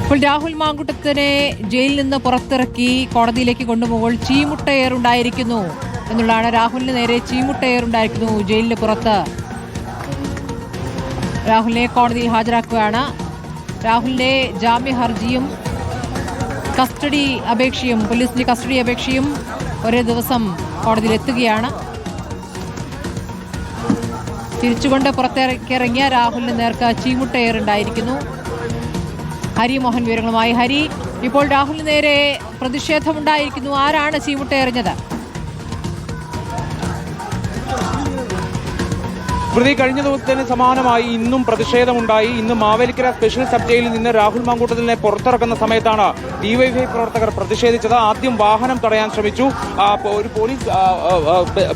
ഇപ്പോൾ രാഹുൽ മാങ്കുട്ടത്തിനെ ജയിലിൽ നിന്ന് പുറത്തിറക്കി കോടതിയിലേക്ക് കൊണ്ടുപോകുമ്പോൾ ചീമുട്ടയേറുണ്ടായിരിക്കുന്നു എന്നുള്ളതാണ്. രാഹുലിന് നേരെ ചീമുട്ടയേറുണ്ടായിരിക്കുന്നു ജയിലിന് പുറത്ത്. രാഹുലിനെ കോടതിയിൽ ഹാജരാക്കുകയാണ്. രാഹുലിന്റെ ജാമ്യ ഹർജിയും കസ്റ്റഡി അപേക്ഷയും പോലീസിന്റെ കസ്റ്റഡി അപേക്ഷയും ഒരേ ദിവസം കോടതിയിൽ എത്തുകയാണ്. തിരിച്ചുകൊണ്ട് പുറത്തിറങ്ങിയ രാഹുലിന് നേർക്ക് ചീമുട്ടയേറുണ്ടായിരിക്കുന്നു. ഹരി മോഹൻ വിവരങ്ങളുമായി. ഹരി, ഇപ്പോൾ രാഹുലിന് നേരെ പ്രതിഷേധമുണ്ടായിരിക്കുന്നു. ആരാണ് ചീമുട്ടയെറിഞ്ഞത്? കഴിഞ്ഞ ദിവസത്തിന് സമാനമായി ഇന്നും പ്രതിഷേധമുണ്ടായി. ഇന്ന് മാവേലിക്കര സ്പെഷ്യൽ സബ് ജയിലിൽ നിന്ന് രാഹുൽ മാങ്കൂട്ടത്തിനെ പുറത്തിറക്കുന്ന സമയത്താണ് ഡിവൈഎഫ്ഐ പ്രവർത്തകർ പ്രതിഷേധിച്ചത്. ആദ്യം വാഹനം തടയാൻ ശ്രമിച്ചു. ഒരു പോലീസ്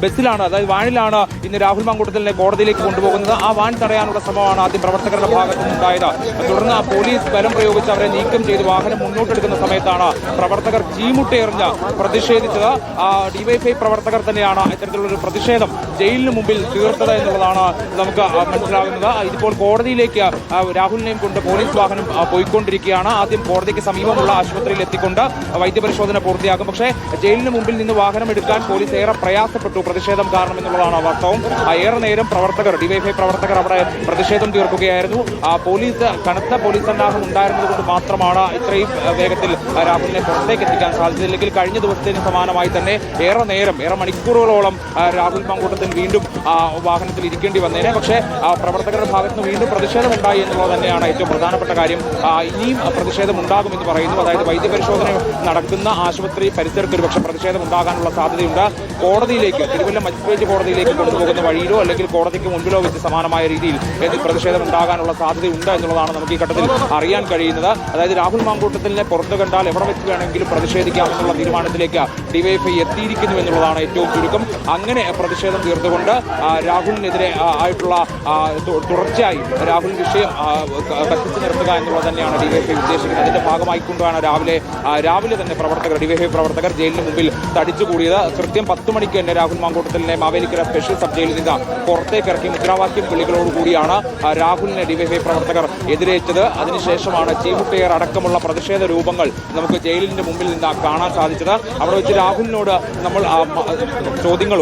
ബസ്സിലാണ്, അതായത് വാനിലാണ് ഇന്ന് രാഹുൽ മാങ്കൂട്ടത്തിനെ കോടതിയിലേക്ക് കൊണ്ടുപോകുന്നത്. ആ വാൻ തടയാനുള്ള ശ്രമമാണ് ആദ്യം പ്രവർത്തകരുടെ ഭാഗത്തു നിന്നുണ്ടായത്. തുടർന്ന് പോലീസ് ബലം പ്രയോഗിച്ച് അവരെ നീക്കം ചെയ്ത് വാഹനം മുന്നോട്ടെടുക്കുന്ന സമയത്താണ് പ്രവർത്തകർ ചീമുട്ടയെറിഞ്ഞ് പ്രതിഷേധിച്ചത്. ഡിവൈഎഫ്ഐ പ്രവർത്തകർ തന്നെയാണ് ഇത്തരത്തിലുള്ളൊരു പ്രതിഷേധം ജയിലിന് മുമ്പിൽ തീർത്തത് എന്നുള്ളതാണ് നമുക്ക് മനസ്സിലാകുന്നത്. ഇതിപ്പോൾ കോടതിയിലേക്ക് രാഹുലിനെയും കൊണ്ട് പോലീസ് വാഹനം പോയിക്കൊണ്ടിരിക്കുകയാണ്. ആദ്യം കോടതിക്ക് സമീപമുള്ള ആശുപത്രിയിൽ എത്തിക്കൊണ്ട് വൈദ്യപരിശോധന പൂർത്തിയാക്കും. പക്ഷേ ജയിലിന് മുമ്പിൽ നിന്ന് വാഹനം എടുക്കാൻ പോലീസ് ഏറെ പ്രയാസപ്പെട്ടു, പ്രതിഷേധം കാരണം എന്നുള്ളതാണ് വാസ്തവം. ഏറെ നേരം പ്രവർത്തകർ, ഡിവൈഎഫ്ഐ പ്രവർത്തകർ അവിടെ പ്രതിഷേധം തീർക്കുകയായിരുന്നു. കനത്ത പോലീസ് സന്നാഹം ഉണ്ടായിരുന്നത് കൊണ്ട് മാത്രമാണ് ഇത്രയും വേഗത്തിൽ രാഹുലിനെ പുറത്തേക്ക് എത്തിക്കാൻ സാധിച്ചത്. അല്ലെങ്കിൽ കഴിഞ്ഞ ദിവസത്തിന് സമാനമായി തന്നെ ഏറെ മണിക്കൂറുകളോളം രാഹുൽ മാങ്കൂട്ടത്തിൽ വീണ്ടും വാഹനത്തിൽ ഇരിക്കേണ്ടി വന്നേനെ. പക്ഷേ പ്രവർത്തകരുടെ ഭാഗത്ത് നിന്ന് വീണ്ടും പ്രതിഷേധമുണ്ടായി എന്നുള്ളത് തന്നെയാണ് ഏറ്റവും പ്രധാനപ്പെട്ട കാര്യം. ഇനിയും പ്രതിഷേധം ഉണ്ടാകുമെന്ന് പറയുന്നു. അതായത് വൈദ്യപരിശോധന നടക്കുന്ന ആശുപത്രി പരിസരത്ത് ഒരുപക്ഷെ പ്രതിഷേധം ഉണ്ടാകാനുള്ള സാധ്യതയുണ്ട്. കോടതിയിലേക്ക്, തിരുവല്ല മജിസ്ട്രേറ്റ് കോടതിയിലേക്ക് കൊണ്ടുപോകുന്ന വഴിയിലോ അല്ലെങ്കിൽ കോടതിക്ക് മുൻപിലോ വെച്ച് സമാനമായ രീതിയിൽ പ്രതിഷേധം ഉണ്ടാകാനുള്ള സാധ്യതയുണ്ട് എന്നുള്ളതാണ് നമുക്ക് ഈ ഘട്ടത്തിൽ അറിയാൻ കഴിയുന്നത്. അതായത് രാഹുൽ മാങ്കൂട്ടത്തിനെ പുറത്തു കണ്ടാൽ എവിടെ വെച്ച് വേണമെങ്കിലും പ്രതിഷേധിക്കാമെന്നുള്ള തീരുമാനത്തിലേക്ക് ഡിവൈഎഫ്ഐ എത്തിയിരിക്കുന്നു എന്നുള്ളതാണ് ഏറ്റവും ചുരുക്കം. അങ്ങനെ പ്രതിഷേധം തീർത്തുകൊണ്ട് രാഹുലിനെതിരെ ആയിട്ടുള്ള തുടർച്ചയായി രാഹുൽ വിഷയം കത്തിച്ചു നിർത്തുക എന്നുള്ളത് തന്നെയാണ് ഡിവൈഎഫ്ഐ ഉദ്ദേശിക്കുന്നത്. അതിന്റെ ഭാഗമായിക്കൊണ്ടാണ് രാവിലെ തന്നെ ഡിവൈഎഫ്ഐ പ്രവർത്തകർ ജയിലിന് മുമ്പിൽ തടിച്ചുകൂടിയത്. കൃത്യം 10 മണിക്ക് തന്നെ രാഹുൽ മാങ്കൂട്ടത്തിനെ മാവേലിക്കര സ്പെഷ്യൽ സബ് ജയിലിൽ നിന്ന് പുറത്തേക്കിറക്കി മുദ്രാവാക്യം വിളികളോടുകൂടിയാണ് രാഹുലിനെ ഡിവൈഎഫ്ഐ പ്രവർത്തകർ എതിരേറ്റത്. അതിനുശേഷമാണ് ചീമുട്ടയേർ അടക്കമുള്ള പ്രതിഷേധ രൂപങ്ങൾ നമുക്ക് ജയിലിന്റെ മുമ്പിൽ നിന്ന് കാണാൻ സാധിച്ചത്. അവിടെ വെച്ച് രാഹുലിനോട് നമ്മൾ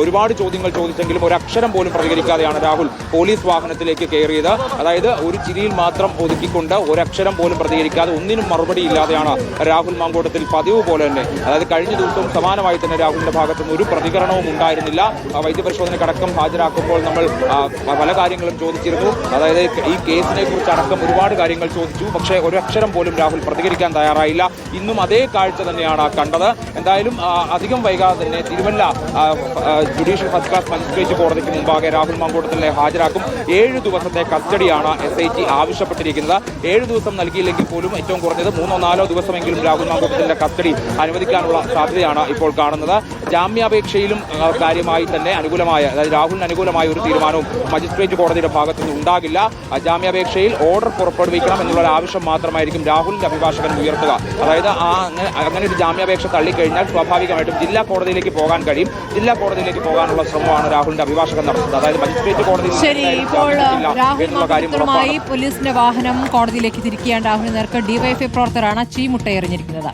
ഒരുപാട് ചോദ്യങ്ങൾ ചോദിച്ചെങ്കിലും ഒരക്ഷരം പോലും പ്രതികരിക്കാതെയാണ് രാഹുൽ പോലീസ് വാഹനത്തിലേക്ക് കയറിയത്. അതായത് ഒരു ചിരിയിൽ മാത്രം ഒതുക്കിക്കൊണ്ട് ഒരക്ഷരം പോലും പ്രതികരിക്കാതെ ഒന്നിനും മറുപടി ഇല്ലാതെയാണ് രാഹുൽ മാങ്കൂട്ടത്തിൽ പതിവ് പോലെ തന്നെ, അതായത് കഴിഞ്ഞ ദിവസവും സമാനമായി തന്നെ രാഹുലിന്റെ ഭാഗത്തുനിന്ന് ഒരു പ്രതികരണവും ഉണ്ടായിരുന്നില്ല. വൈദ്യപരിശോധനയ്ക്കടക്കം ഹാജരാക്കുമ്പോൾ നമ്മൾ പല കാര്യങ്ങളും ചോദിച്ചിരുന്നു. അതായത് ഈ കേസിനെ കുറിച്ച് അടക്കം ഒരുപാട് കാര്യങ്ങൾ ചോദിച്ചു. പക്ഷേ ഒരക്ഷരം പോലും രാഹുൽ പ്രതികരിക്കാൻ തയ്യാറായില്ല. ഇന്നും അതേ കാഴ്ച തന്നെയാണ് കണ്ടത്. എന്തായാലും അധികം വൈകാതെ തന്നെ Thiruvalla judicial first class magistrate കോടതിക്ക് മുമ്പാകെ രാഹുൽ മാങ്കൂട്ടത്തിനെ ഹാജരാക്കും. 7 ദിവസത്തെ കസ്റ്റഡിയാണ് SIT ആവശ്യപ്പെട്ടിരിക്കുന്നത്. 7 ദിവസം നൽകിയില്ലെങ്കിൽ പോലും ഏറ്റവും കുറഞ്ഞത് 3-4 ദിവസമെങ്കിലും രാഹുൽ മാങ്കൂട്ടത്തിന്റെ കസ്റ്റഡി അനുവദിക്കാനുള്ള സാധ്യതയാണ് ഇപ്പോൾ കാണുന്നത്. ജാമ്യാപേക്ഷയിലും കാര്യമായി തന്നെ അതായത് രാഹുലിന് അനുകൂലമായ ഒരു തീരുമാനവും മജിസ്ട്രേറ്റ് കോടതിയുടെ ഭാഗത്തുനിന്ന് ഉണ്ടാകില്ല. ജാമ്യാപേക്ഷയിൽ ഓർഡർ പുറപ്പെടുവിക്കണം എന്നുള്ള ആവശ്യം മാത്രമായിരിക്കും രാഹുലിന്റെ അഭിഭാഷകൻ ഉയർത്തുക. അതായത് അങ്ങനെ ഒരു ജാമ്യാപേക്ഷ തള്ളിക്കഴിഞ്ഞാൽ സ്വാഭാവികമായിട്ടും ജില്ലാ കോടതിയിലേക്ക് പോകാൻ കഴിയും. ജില്ലാ കോടതിയിലേക്ക് പോകാനുള്ള ശ്രമമാണ് രാഹുലിന്റെ അഭിഭാഷകൻ നടത്തുന്നത്. അതായത് മജിസ്ട്രേറ്റ് കോടതിയിൽ പോലീസിന്റെ വാഹനം കോടതിയിലേക്ക് തിരിക്കുകയാണ്. രാഹുലിന് നേർക്ക് ഡിവൈഎഫ്ഐ പ്രവർത്തകരാണ് ചീമുട്ടയെറിഞ്ഞിരിക്കുന്നത്.